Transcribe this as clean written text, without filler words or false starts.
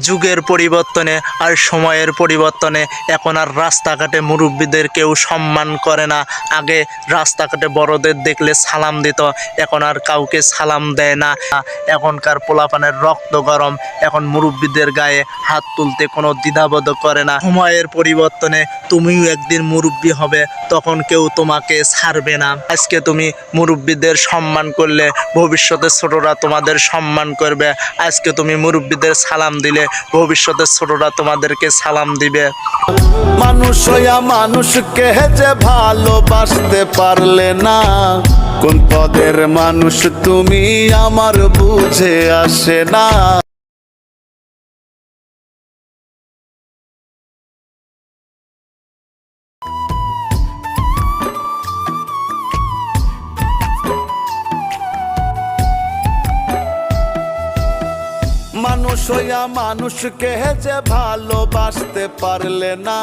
যুগের পরিবর্তনে আর সময়ের পরিবর্তনে এখন আর রাস্তাঘাটে মুরব্বীদের কেউ সম্মান করে না। আগে রাস্তাঘাটে বড়দের দেখলে সালাম দিত, এখন আর কাউকে সালাম দেয় না। এখনকার পোলাপানের রক্ত গরম, এখন মুরব্বীদের গায়ে হাত তুলতে কোনো দ্বিধাবোধ করে না। সময়ের পরিবর্তনে তুমিও একদিন মুরব্বী হবে, তখন কেউ তোমাকে ছাড়বে না। আজকে তুমি মুরব্বীদের সম্মান করলে ভবিষ্যতে ছোটরা তোমাদের সম্মান করবে। আজকে তুমি মুরব্বীদের সালাম দিলে ভবিষ্যতে ছোটরা তোমাদেরকে সালাম দিবে। মানুষ হইয়া মানুষকে যে ভালোবাসতে পারলে না, কোন পদের মানুষ তুমি আমার বুঝে আসে না। মানুষ হইয়া মানুষকে যে ভালোবাসতে পারলে না।